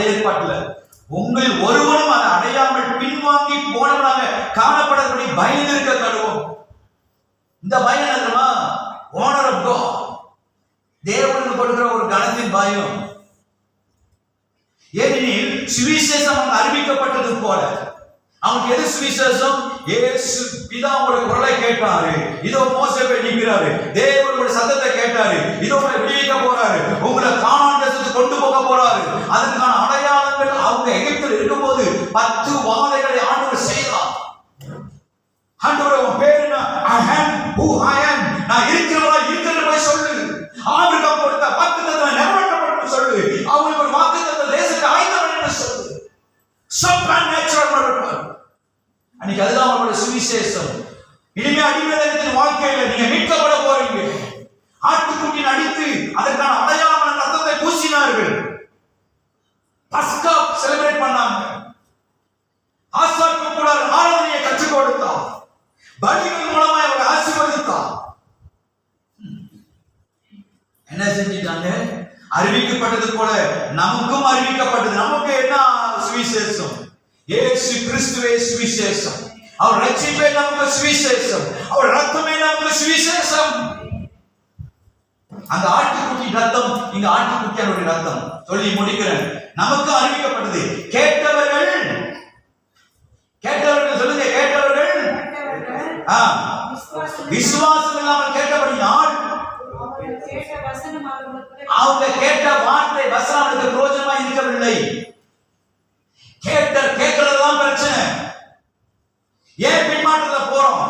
பழைய ஏற்பாட்டுல. உங்கள் ஒருவரும் அதை அடையாமல் பின்வாங்கி போனவனாக காணப்படக்கூடிய பயந்து இருக்க கடுவோம். இந்த பயம் என்னமா? ஓனர் ஆஃப் காட், தேவனுக்கு கொடுக்கிற ஒரு கணத்தின் பயம். ஏனெனில் சுவிசேஷம் அறிவிக்கப்பட்டது போல. அவனுக்கு எது சுவிசேஷம்? இயேசு பிதாவோட குரலை கேட்டாரு, இதோ மோசே போய் நிற்கிறாரு, தேவனோட சத்தத்தை கேட்டாரு, இதோ உங்களை விடுவிக்க போறாரு, உங்களை கானான் தேசத்துக்கு கொண்டு போக போறாரு. அதுக்கான அடையாளங்கள் அவங்க எகிப்தில் இருக்கும்போது 10 வாதைகளை ஆண்டவர் செய்தார். ஆண்டவர் உன் பேர் என்ன? I am who I am. நான் இருக்கிறவரா இருக்கிறது போய் சொல்லு. ஆபிரகாம் கொடுத்த வாக்குத்தத்தத்தை நிறைவேற்றப்படும் சொல்லு. அவங்களுக்கு ஒரு வாக்குத்தத்த தேசத்தை ஆயத்தம் என்று சொல்லு. சூப்பர்நேச்சுரல் நடக்கும். அன்னைக்கு அதுதான் அவங்களோட சுவிசேஷம். இனிமே அடிமைத்தனத்தின் வாழ்க்கையில நீங்க மீட்கப்பட போறீங்க. ஆட்டுக்குட்டியை அடித்து அதற்கான அடையாளமான ரத்தத்தை பூசினார்கள். பஸ்கா செலிப்ரேட் பண்ணாங்க. ஆசாரிப்பு கூட ஆராதனையை கற்றுக் கொடுத்தார். பலிகள் மூலமா அவரை ஆசீர்வதித்தார். என்ன செஞ்சிட்டாங்க? அறிவிக்கப்பட்டது போல நமக்கும் அறிவிக்கப்பட்டது. நமக்கு என்ன சுவிசேஷம்? இயேசு கிறிஸ்துவே சுவிசேஷம். அவர் ரட்சிப்பே நமக்கு சுவிசேஷம். அவர் ரத்தமே நமக்கு சுவிசேஷம். அந்த ஆட்டுக்குட்டி ரத்தம், இங்க ஆட்டுக்குட்டியோட ரத்தம் சொல்லி முடிக்கிறேன். நமக்கு அறிவிக்கப்பட்டது. கேட்டவர்கள் சொல்லுங்க, கேட்டவர்கள் விசுவாசம் இல்லாமல் கேட்டபடியால் அவங்க கேட்ட வார்த்தை வசனம் அவருக்கு பிரயோஜனமா இருக்கவில்லை. கேட்கறதுதான் பிரச்சனை. ஏன் பின்மாற்றத்துல போறோம்?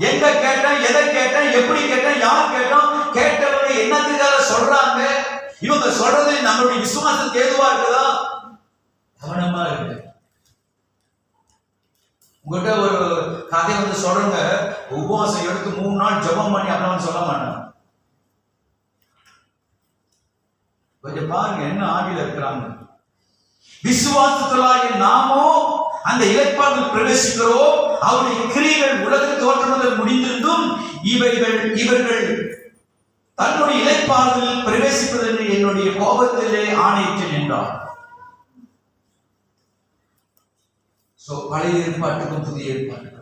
எங்க கேட்டேன், எதை கேட்டேன், எப்படி கேட்டேன், யார் கேட்டோம், கேட்டவங்க என்னத்துக்காக சொல்றாங்க, இவங்க சொல்றது நம்மளுடைய விசுவாசத்துக்கு ஏதுவா இருக்குதா? கவனமா இருக்கு. உங்ககிட்ட ஒரு கதை வந்து சொல்றவங்க உபவாசம் எடுத்து 3 நாள் ஜெபம் பண்ணி அப்படின்னு சொல்ல மாட்டாங்க. கொஞ்சம் பாருங்க என்ன ஆவியில இருக்கிறாங்க. விசுவாசத்திலாகிய நாமோ அந்த இளைப்பாறுதல் பிரவேசிக்கிறோம். அவருடைய கிரியைகள் உலக தோற்றம் முதல் முடிந்திருந்தும் இவர்கள் தன்னுடைய இளைப்பாறுதலில் பிரவேசிப்பதென்று என்னுடைய கோபத்திலே ஆணையிட்டேன் என்றார். பழைய ஏற்பாட்டுக்கும் புதிய ஏற்பாட்டுக்கும்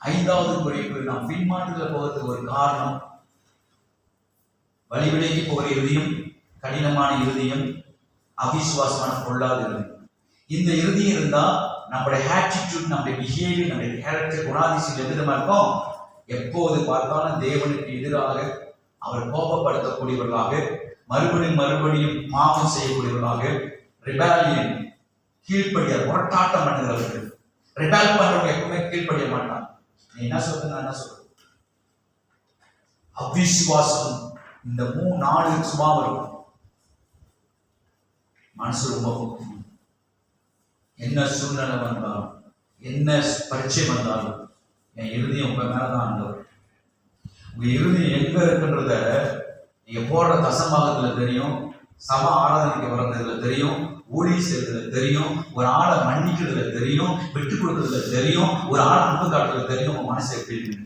5வது குறிப்பு, நாம் பின்மாற்றத்தில் போவதற்கு ஒரு காரணம் வழிவிலகி போகிற இறுதியும், கடினமான இறுதியும், அவிசுவாசமான பொருளாத இறுதி. இந்த இறுதி இருந்தா நம்முடைய ஆட்டிடியூட், நம்முடைய பிஹேவியர், நம்முடைய கேரக்டர், குணாதிசயம் எதிரமா இருக்கும். எப்போது பார்த்தாலும் தேவனுக்கு எதிராக அவர் கோபப்படுத்தக்கூடியவர்களாக, மறுபடியும் பாவம் செய்யக்கூடியவர்களாக, ரிபேலியன், கீழ்ப்படிய முரட்டாட்டம் பண்ணுகிறவர்கள். ரிபேல் பண்றவங்க எப்பவுமே கீழ்ப்படிய மாட்டாங்க. நீ என்ன சொல்றது, என்ன சொல்றது? அவிசுவாசம் இந்த 3-4 சுபாவம் இருக்கும். மனசு ரொம்ப முக்கியம். என்ன சூழ்நிலை வந்தாலும், என்ன பரீட்சை வந்தாலும், என் இறுதியும் உங்க மேலதான் ஆண்டவர். உங்க இறுதியம் எங்க இருக்குன்றத நீங்க போடுற தசமாகத்துல தெரியும், சபா ஆராதனைக்கு வர்றதுல தெரியும், ஊழி செய்யறதுல தெரியும், ஒரு ஆளை மன்னிக்கிறதுல தெரியும், விட்டு கொடுக்கறதுல தெரியும், ஒரு ஆளை அன்பு காட்டுறதுல தெரியும். உங்க மனசு எப்படி இருக்கு?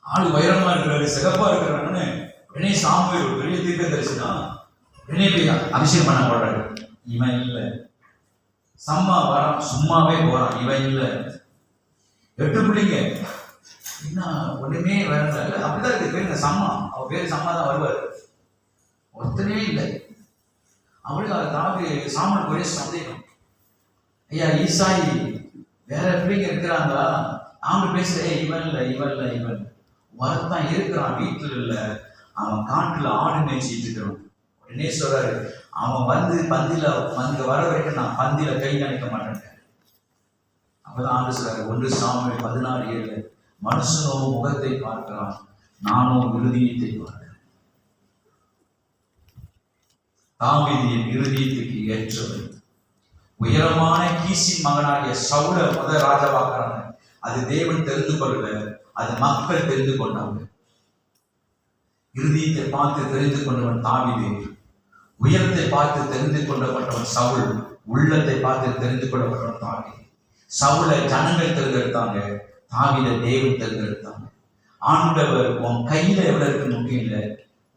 ஆளு உயரமா இருக்கிறாரு, சிறப்பா இருக்கிறான்னு உடனே சாமுவேல் ஒரு பெரிய தீர்க்க தரிசனா உடனே போய் அபிஷேகம் பண்ண போடுறாரு. இவன் இல்ல. சம்மா வரான், சும்மாவே போறான். இவன் இல்ல. 8 பிள்ளைங்க என்ன ஒண்ணுமே வரல. அப்படிதான் இருக்கு பேருங்க சம்மா. அவ பேரு சம்மா தான் வருவாரு. ஒருத்தனே இல்லை. அவளுக்கு அதை தாவி சாமனுக்கு ஒரே சந்தேகம். ஐயா ஈசாயி வேற பிள்ளைங்க இருக்கிறாங்களா? அவங்க பேசுற இவன் இல்லை. வரத்தான் இருக்கிறான், வீட்டுல இல்ல, அவன் காட்டுல ஆடு மேய்ச்சிட்டு இருக்கிறான். உடனே சொல்றாரு, அவன் வந்து பந்தில வந்து வர வரைக்கும் நான் பந்தில கை நினைக்க மாட்டேன். அப்பதான் ஆண்டு சொல்றாரு, 1 சாமுவேல் 16:7, மனுஷனோ முகத்தை பார்க்கிறான், நானோ இருதயத்தை பார்க்கிறேன். தாவீதின் இருதயத்துக்கு ஏற்றவர். உயரமான கீசின் மகனாகிய சவுல ராஜாவாக்குறாங்க. அது தேவன் தெரிந்து கொள்ளல, அது மக்கள் தெரிந்து கொண்டாங்க. இருதயத்தை பார்த்து தெரிந்து கொண்டவன் தாவீது, உயரத்தை பார்த்து தெரிந்து கொள்ளப்பட்டவன் சவுல், உள்ளத்தை பார்த்து தெரிந்து கொள்ளப்பட்டவன் தாவீது. சவுலை ஜனங்கள் தேர்ந்தெடுத்தாங்க, தாவீதை தேவன் தேர்ந்தெடுத்தாங்க. ஆண்டவர் உன் கையில எவ்வளவு இருக்கு முக்கியம் இல்லை,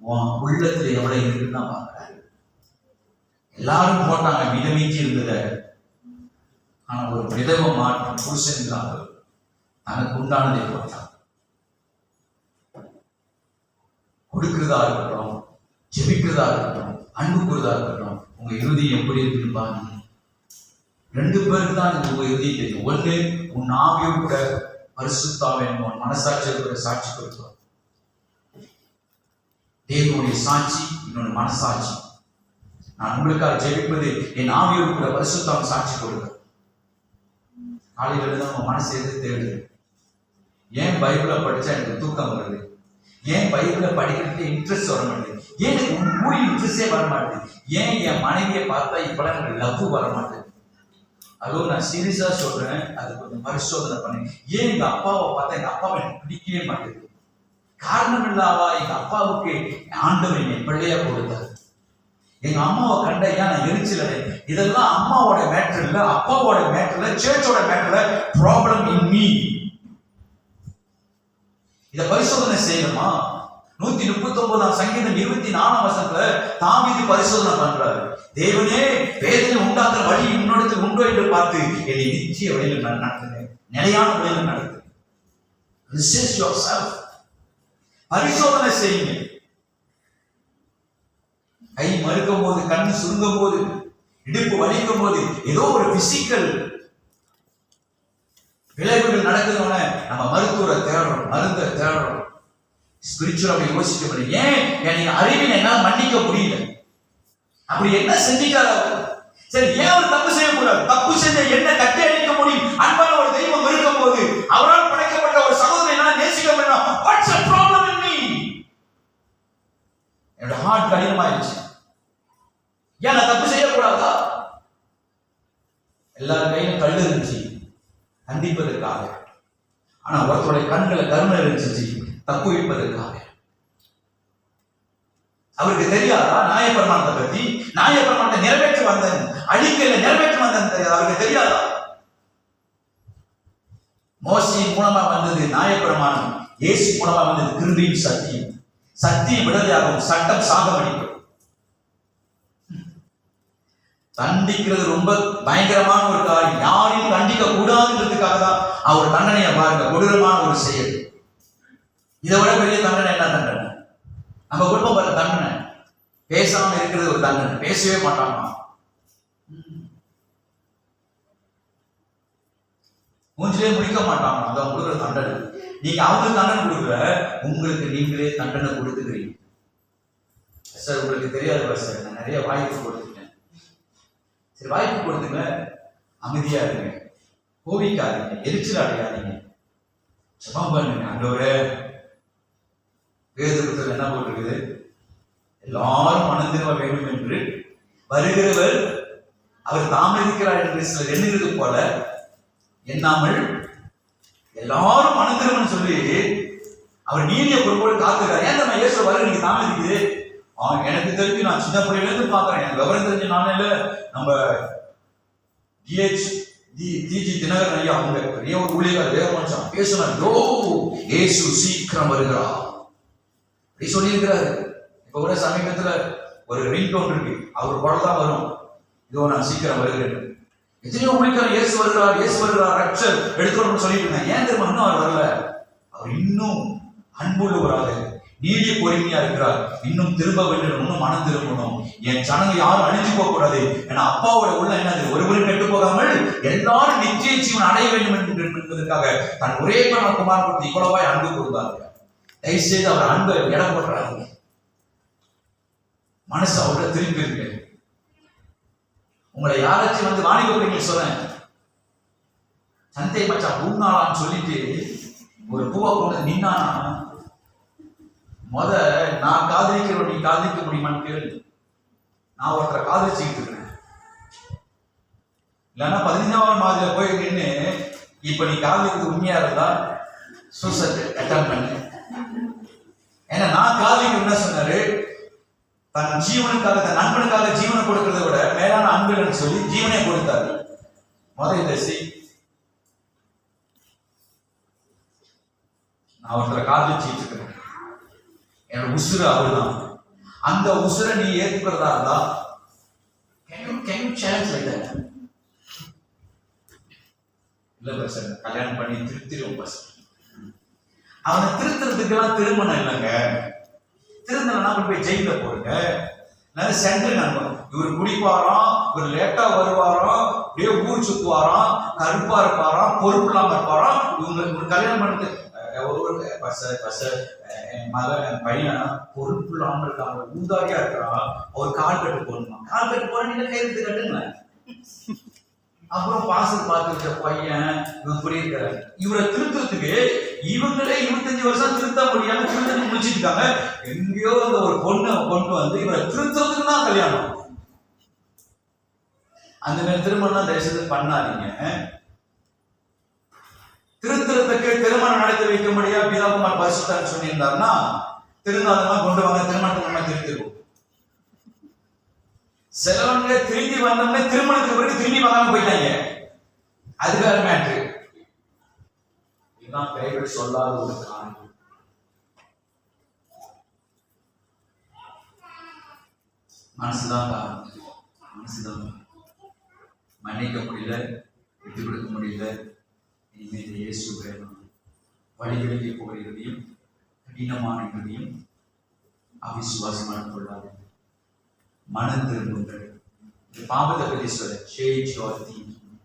உன் உள்ளத்துல எவ்வளவு இருக்குன்னு தான் பார்க்கிறாரு. எல்லாரும் போட்டாங்க மிதமிஞ்சி இருந்தத. ஆனா ஒரு விதவ மாற்றம் புருஷன் இல்லாமல் தனக்கு உண்டானதை போட்டான். கொடுக்கிறதா இருக்கட்டும், ஜெபிக்கிறதா இருக்கட்டும், அன்பு கூறுதா இருக்கட்டும், உங்க இறுதி எப்படி இருக்குன்னு பாருங்க. 2 பேருக்கு தான் உங்க இறுதி தெரியும். ஒண்ணு உன் ஆவியும் கூட பரிசுத்தாவே உன் மனசாட்சியை கூட சாட்சி கொடுக்கிறோம். தேவனுடைய சாட்சி, இன்னொன்று மனசாட்சி. நான் உங்களுக்காக ஜெபிப்பது என் ஆவியோடு கூட பரிசுத்தாவின் சாட்சி கொடுக்கிறேன். காலையில தான் உங்க மனசு எது தேடுது. ஏன் பைபிளை படிச்சா எனக்கு தூக்கம் வருது? ஏன் பைபிளை படிக்கிறதுக்கு இன்ட்ரெஸ்ட் வர மாட்டேங்குது? ஏன் எனக்கு மூடி இன்ட்ரெஸ்டே வர மாட்டேங்குது? ஏன் என் மனைவியை பார்த்தா இப்பெல்லாம் எனக்கு லவ் வர மாட்டேங்குது? அதுவும் நான் சீரியஸா சொல்றேன், அது கொஞ்சம் பரிசோதனை பண்ணி. ஏன் எங்க அப்பாவை பார்த்தா எங்க அப்பாவை எனக்கு பிடிக்கவே மாட்டேங்குது? காரணம் இல்லாவா எங்க அப்பாவுக்கு ஆண்டவன் என் பிள்ளையா கொடுத்தாரு. எங்க அம்மாவை கண்ட ஏன் நான் எரிச்சல் அடையேன். இதெல்லாம் அம்மாவோட மேட்டர் இல்ல, அப்பாவோட மேட்டர் இல்ல, சர்ச்சோட மேட்டர். Problem in me. இத பரிசோதனை செய்யணுமா? 139 சங்கீதம் 24 வசனத்துல தாவீது பரிசோதனை பண்றாரு. தேவனே, வேதனை உண்டாக்குற வழி இன்னொருத்தர் உண்டோ என்று பார்த்து என்னை நிச்சய வழியில் நடத்துங்க, நிலையான வழியில் நடத்துங்க. Resist yourself. பரிசோதனை செய்யுங்க. கை மறுக்கும் போது, கண்ணு சுருங்கும் போது, இடுப்பு வலிக்கும் போது, ஏதோ ஒரு பிசிக்கல் விளைவுகள் நடக்குதுன்னு நம்ம மருத்துவரை தேடுறோம், மருந்தை தேடுறோம். ஸ்பிரிச்சுவலா யோசிக்க முடியும். ஏன் என் அறிவினை என்னால் மன்னிக்க முடியல? அப்படி என்ன செஞ்சிட்டாரு? சரி, ஏன் ஒரு தப்பு செய்யக்கூடாது? தப்பு செஞ்ச என்ன கட்டி அடிக்க முடியும்? அன்பான ஒரு தெய்வம் இருக்கும் போது, அவரால் படைக்கப்பட்ட ஒரு சகோதரனை என்னால் நேசிக்க முடியும். What's the problem in me? என்னோட ஹார்ட் கடினமாயிடுச்சு. ஏன் நான் தப்பு செய்யக்கூடாதா? எல்லாரும் கையிலும் கல் இருந்துச்சு கண்டிப்பதற்காக. ஆனா ஒருத்தருடைய கண்களை கருணை இருந்துச்சு தப்பு வைப்பதற்காக. அவருக்கு தெரியாதா நியாயப்பிரமாணத்தை பத்தி? நியாயப்பிரமாணத்தை நிறைவேற்ற வந்தேன், அழிக்கல நிறைவேற்ற வந்தேன் அவருக்கு தெரியாதா? மோசையின் மூலமா வந்தது நியாயப்பிரமாணம், இயேசு மூலமா வந்தது கிருபையும் சத்தியம். சத்தியம் விடுதலையாகும், சட்டம் சாகமடிக்கும். தண்டிக்கிறது ரொம்ப பயங்கரமான ஒரு காரியம். யாரையும் தண்டிக்க கூடாதுன்றதுக்காக தான் அவர் தண்டனையை பாருங்க, கொடூரமான ஒரு செயல். இதை விட பெரிய தண்டனை என்ன தண்டனை? நம்ம குடும்பம் பாருங்க, தண்டனை பேசாம இருக்கிறது ஒரு தண்டனை. பேசவே மாட்டாங்க, மூஞ்சிலே முடிக்க மாட்டாங்க. அதான் கொடுக்குற தண்டனை. நீங்க அவங்களுக்கு தண்டனை கொடுக்குற, உங்களுக்கு நீங்களே தண்டனை கொடுத்துக்கிறீங்க. சார் உங்களுக்கு தெரியாது சார், நான் நிறைய வாய்ப்பு கொடுத்துட்டேன். சரி, வாய்ப்பு கொடுத்துங்க, அமைதியா இருங்க, கோவிக்காதீங்க, எரிச்சல் அடையாதீங்க, ஜெபம் பண்ணுங்க. ஆண்டவரே, வேதத்தில் என்ன போட்டிருக்குது? எல்லாரும் மனம் திரும்ப வேண்டும் என்று வருகிறவர் அவர் தாமதிக்கிறார் என்று சிலர் எண்ணுகிறது போல எண்ணாமல் எல்லாரும் மனம் திரும்பன்னு சொல்லி அவர் நீதிய பொறுப்போடு காத்துக்கிறார். ஏன் நம்ம இயேசு வர நீங்க தாமதிக்குது? எனக்கு தெரிஞ்சு நான் சின்ன பிள்ளையில இருந்து பாக்குறேன். எனக்கு விவரம் தெரிஞ்ச நாளையில நம்ம டிஜி தினகரன் ஐயா அவங்க பெரிய ஒரு ஊழியர் தேவ மனுஷன் பேசுனார். இயேசு சீக்கிரம் வருகிறார் அப்படி சொல்லி இருக்கிறாரு. இப்ப கூட சமீபத்துல ஒரு ரிங் டோன் இருக்கு, அவர் குரல் தான் வரும், இதோ நான் சீக்கிரம் வருகிறேன். எத்தனையோ ஊழியர் இயேசு வருகிறார், இயேசு வருகிறார், ரட்சர் எடுக்கணும்னு சொல்லிட்டு இருந்தேன். ஏன் தெரியுமா? இன்னும் அவர் வரல. அவர் இன்னும் அன்புள்ளவராக, நீடிய பொறுமையா இருக்கிறார். இன்னும் திரும்ப வேண்டும், இன்னும் மனம் திரும்பணும். என் ஜனங்க யாரும் அழிஞ்சு போக கூடாது. ஏன்னா அப்பாவோட உள்ள என்னது? ஒருவரும் கெட்டு போகாமல் எல்லாரும் நிச்சய ஜீவன் அடைய வேண்டும் என்பதற்காக தன் ஒரே குமாரன் கொடுத்து இவ்வளவாய் அன்பு கொடுத்தாங்க. தயவுசெய்து அவர் அன்பை இடம் போடுறாங்க. மனசு அவரோட திரும்பி இருக்கு. உங்களை யாராச்சும் வந்து வாணிப பிள்ளைங்க சொல்றேன், சந்தை மச்சான் பூநாளான்னு சொல்லிட்டு ஒரு பூவை கொண்டு நின்னானா, நான் காதலிக்கிறோம், நீ காதலிக்க முடியுமான்னு கேளு. நான் ஒருத்தரை காதலிச்சுக்கிட்டு இருக்கேன், இல்லைன்னா 15ஆவது மாதிரில போய் நின்று இப்ப நீ காதலிக்கிறது உண்மையா இருந்தா சூசைட் அட்டன் பண்ணு. ஏன்னா நான் காதலிக்க என்ன சொன்னாரு? தன் ஜீவனுக்காக, தன் நண்பனுக்காக ஜீவனை கொடுக்கறத விட மேலான அன்புன்னு சொல்லி ஜீவனை கொடுத்தாரு. இந்த நான் ஒருத்தரை காதலிச்சுட்டு இருக்கிறேன், என்னோட உசுறு அவருதான். அந்த உசுரை நீ ஏற்றுக்கிறதா இருந்தா இல்ல பிரச்சனை, கல்யாணம் பண்ணி திருத்திடுவோம் பஸ். அவனை திருத்துறதுக்கெல்லாம் திருமணம் இல்லைங்க. திருந்தனா போய் ஜெயில போடுங்க. சென்டர் நண்பன் இவர் குடிப்பாராம், இவர் லேட்டா வருவாராம், அப்படியே ஊர் சுத்துவாராம், கருப்பா இருப்பாராம், பொறுப்பு இல்லாம இருப்பாராம். இவங்க கல்யாணம் பண்ணுறது என் மகன் என் பையன் பொறுப்பு இல்லாம இருக்காங்க, ஊதாரியா இருக்கிறான், அவர் கால் கட்டு போடணுமா, கால் கட்டு போட நீங்க கையெழுத்து கட்டுங்களேன். அப்புறம் பாசல் பார்த்துக்கிட்ட பையன் இப்படி இருக்கிறார். இவரை திருத்துறதுக்கு இவங்களே 25 வருஷம் திருத்த முடியாம திருத்தம் முடிச்சிட்டு இருக்காங்க. எங்கேயோ அந்த ஒரு பொண்ணை கொண்டு வந்து இவரை திருத்துறதுக்கு தான் கல்யாணம். அந்த மாதிரி திருமணம் தயவுசெய்து பண்ணாதீங்க. திருத்துறதுக்கு திருமணம் நடத்தி வைக்க முடியாது பிதாகுமார் பரிசுத்தர் சொல்லியிருந்தாருன்னா, திருந்தாதமா கொண்டு வாங்க, திருமணத்தை நம்ம திருத்திடுவோம். சிலவங்க திரும்பி வந்தோம்னா திருமணத்துக்கு பிறகு திரும்பி வராம போயிட்டாங்க. அதுக்காக மேட்ரு இதுதான் பைபிள் சொல்லாத ஒரு காரியம். மனசுதான் மனசுதான் மன்னிக்க முடியல, விட்டு கொடுக்க முடியல. இனிமேல் இயேசு வேணும். வழிகளுக்கு போகிற இறுதியும் கடினமான இறுதியும் அவிசுவாசமான கொள்ளாது. மனம் திரும்புங்கள். பாவத்தை பற்றி சொல்ல சேஞ்ச் யுவர் திங்கிங்.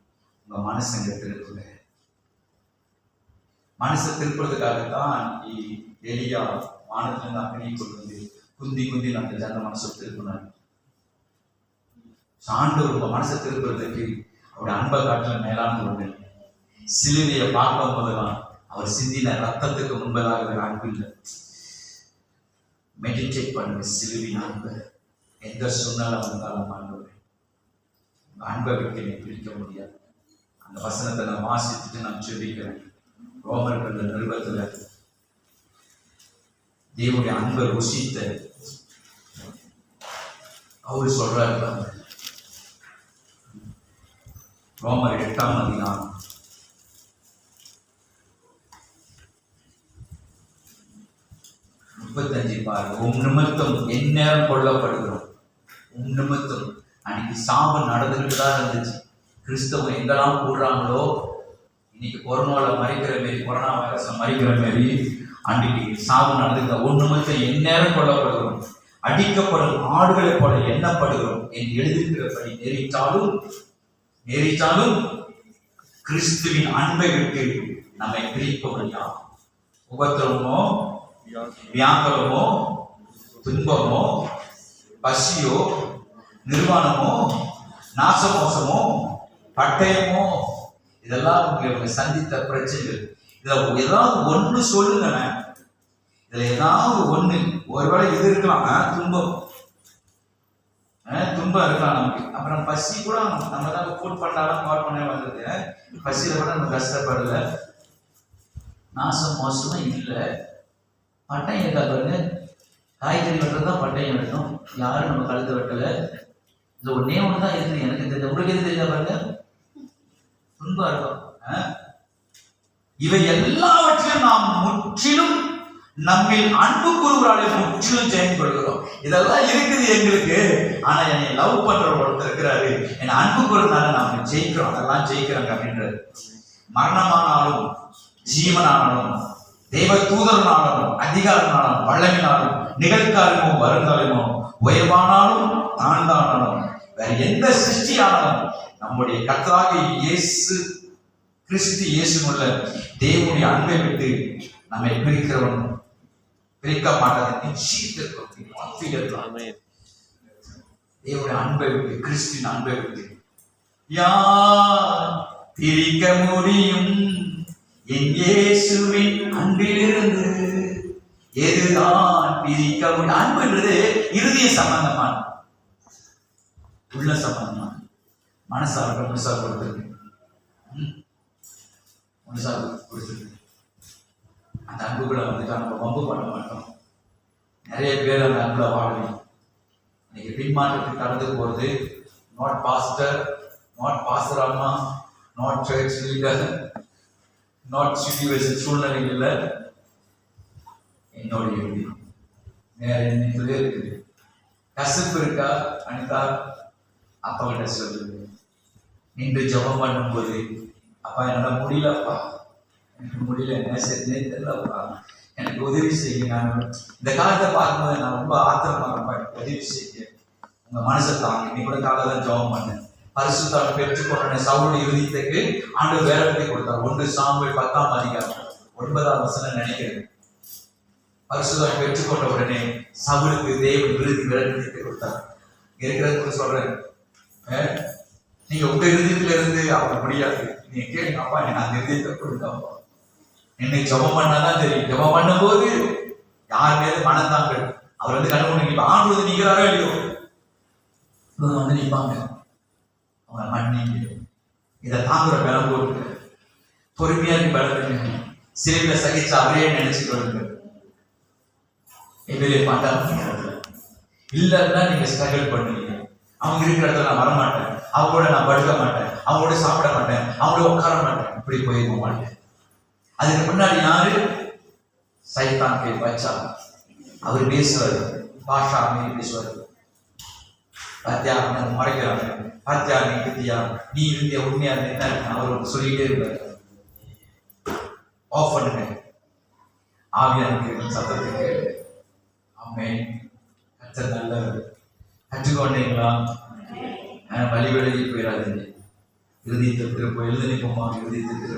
உங்க மனசங்க திருப்புங்க. மனசை திருப்புறதுக்காகத்தான் எலியா வானத்துல இருந்து அக்னியை கொண்டு வந்து குந்தி குந்தி நம்ம ஜன மனசை திருப்பினார். ஆண்டவர் உங்க மனசை திருப்புறதுக்கு அவருடைய அன்பை காட்டுல மேலான ஒண்ணு. சிலுவையை பார்க்கும் போதெல்லாம் அவர் சிந்தின ரத்தத்துக்கு முன்பதாக அன்பு இல்லை. மெடிடேட் பண்ணுங்க சிலுவின் அன்பை. எந்த சூழ்நிலை வந்தாலும் ஆண்டவரே அன்பை விட்டு என்னை பிரிக்க முடியாது. அந்த வசனத்தை நான் வாசித்துட்டு நான் சொல்லிக்கிறேன். ரோமர்கள் நிருபத்துல தேவனுடைய அன்பை ருசித்த அவரு சொல்றாரு. ரோமர் 8ஆம் அதிகாரம் 35 பாருங்க. உம் நிமித்தம் எந்நேரம் கொல்லப்படுகிறோம். உம் நிமித்தம் அன்னைக்கு சாவு நடந்துகிட்டு தான் இருந்துச்சு. கிறிஸ்தவம் எங்கெல்லாம் கூடுறாங்களோ, இன்னைக்கு கொரோனால மறிக்கிற மாரி, கொரோனா வைரஸ்ல மறிக்கிற மாரி அன்னைக்கு சாவு நடந்துக்கிற. உன் நிமித்தம் எந்நேரம் கொல்லப்படுகிறோம், அடிக்கப்படும் ஆடுகளை போல எண்ணப்படுகிறோம் என்று எழுதியிருக்கிறபடி நேரிட்டாலும் கிறிஸ்துவின் அன்பை விட்டு நம்மை பிரிக்க முடியாது. உபத்திரமோ, வியாக்குலமோ, துன்பமோ, பசியோ, நிர்வாணமோ, நாசமோசமோ, பட்டயமோ, இதெல்லாம் உங்களுக்கு சந்தித்த பிரச்சனைகள். இதுல ஏதாவது ஒண்ணு சொல்லுங்க. இதுல ஏதாவது ஒண்ணு, ஒருவேளை இது இருக்கலாம், துன்பம் இருக்கலாம் நமக்கு. அப்புறம் பசி கூட நம்ம தான் ஃபுட் பண்ணாலும் கால் பண்ண வந்தது. பசியில கூட நம்ம கஷ்டப்படல. நாசம் மோசமும் இல்லை. பட்டயம் இருக்கா பாருங்க. காய்கறி வெட்டுறதுதான் பட்டயம் வெட்டணும். யாரும் நம்ம கழுத்தை வெட்டல. இந்த ஒன்னே ஒண்ணுதான் இருக்குது. எனக்கு தெரிஞ்ச உங்களுக்கு எது தெரிஞ்சா பாருங்க. துன்பம் இருக்கும். இவை எல்லாவற்றையும் நாம் முற்றிலும் நம்மில் அன்பு கூறுவராலே முற்றிலும் ஜெயம் கொள்கிறோம். இதெல்லாம் இருக்குது எங்களுக்கு. ஆனா என்னை லவ் பண்ற ஒருத்தர் இருக்கிறாரு, என்னை அன்பு கூறுறதுனால நாம ஜெயிக்கிறோம். அதெல்லாம் ஜெயிக்கிறாங்க அப்படின்றது. மரணமானாலும் ஜீவனானாலும் தெய்வ தூதரனாலும் அதிகாரனாலும் வல்லமையினாலும் நிகழ்காலமோ வருங்காலமோ உயர்வானாலும் தாழ்ந்தானாலும் வேற எந்த சிருஷ்டியானாலும் நம்முடைய கர்த்தராகிய இயேசு கிறிஸ்து இயேசுவுள்ள தேவனுடைய அன்பை விட்டு நம்மை பிரிக்க மாட்டாது. தேவனுடைய அன்பை விட்டு, கிறிஸ்துவின் அன்பை விட்டு யார் பிரிக்க முடியும்? என் இயேசுவின் அன்பிலிருந்து எதுதான் பிரிக்க முடியும்? அன்புன்றது இறுதிய சம்பந்தமான, உள்ள சம்பந்தமான, மனசாக முழுசாக கொடுத்துருக்கு. முழுசாக கொடுத்துருக்கு. அந்த அன்புகளை வந்துட்டு நம்ம வம்பு பண்ண மாட்டோம். நிறைய பேர் அந்த அன்புல வாழணும். இன்னைக்கு பின்மாற்றத்துக்கு கடந்து போறது நாட் பாஸ்டர், நாட் பாஸ்டர் அம்மா, not church leader, not situation சூழ்நிலைகள்ல என்னுடைய வேற என்னே இருக்குது. கசப்பு இருக்கா அனிதா? அப்பா கிட்ட சொல்லுங்க. நின்று ஜபம் பண்ணும்போது அப்பா என்னால் முடியலப்பா, எனக்கு முடியல, என்ன செய்யறதுனே தெரியலப்பா, எனக்கு உதவி செய்யுங்க. நான் இந்த காலத்தை பார்க்கும்போது நான் ரொம்ப ஆத்திரமா இருப்பா, எனக்கு உதவி செய்யுங்க, உங்க மனசை தாங்க. இன்னைக்கு கூட காலை தான் ஜெபம் பண்ணேன். பரிசுத்தாவியை பெற்றுக்கொண்ட சவுலுடைய இருதயத்துக்கு ஆண்டவர் வேலை பற்றி கொடுத்தார். 1 சாமுவேல் 10:9 நினைக்கிறேன். பரிசுத்தாவியை பெற்றுக்கொண்ட உடனே சவுலுக்கு தேவன் விருதி கொடுத்தார். இருக்கிறது சொல்றேன், நீங்க உங்க இருதயத்துல இருந்து அவங்க முடியாது. நீங்க கேளுங்க, அப்பா எனக்கு அந்த இருதயத்தை கொடுத்தாப்பா, என்னை ஜெபம் பண்ணாதான் தெரியும். ஜெபம் பண்ணும் போது யார் மேல மனந்தாங்க அவர் வந்து கண்டுபிடிக்க ஆண்டு நீங்கிறாரோ இல்லையோ வந்து நிற்பாங்க. அவங்களை மன்னிங்க, இதை தாங்குற பலம் போட்டு பொறுமையா இருக்கு, பலருங்க, சிரிப்பை சகிச்சு அவரே நினைச்சு கொள்ளுங்க. எதிரே மாட்டாங்க இல்லைன்னா நீங்க ஸ்ட்ரகிள் பண்ணுவீங்க. அவங்க இருக்கிற இடத்துல நான் வரமாட்டேன், அவங்களோட நான் படுக்க மாட்டேன், அவங்களோட சாப்பிட மாட்டேன், அவங்களோட உட்கார மாட்டேன், இப்படி போயிருக்க மாட்டேன். அதுக்கு முன்னாடி யாரு? சைத்தான் கை பச்சா, அவர் பேசுவாரு, பாஷா மீறி பேசுவாரு. பாத்தியா மறைக்கிறாங்க, பாத்தியா நீ கிட்டியா, நீ இருந்தியா, உண்மையா என்ன அவர் சொல்லிட்டே இருப்பாரு. ஆஃப் பண்ணுங்க ஆவியானுக்கு சத்தத்துக்கு. ஆமென். கர்த்தர் நல்லவர். கற்றுக்கொண்டீங்களா? வழி விலகி போயிடாதீங்க. இறுதியத்திற்கு எழுதி நிற்போமா? இறுதியத்திற்கு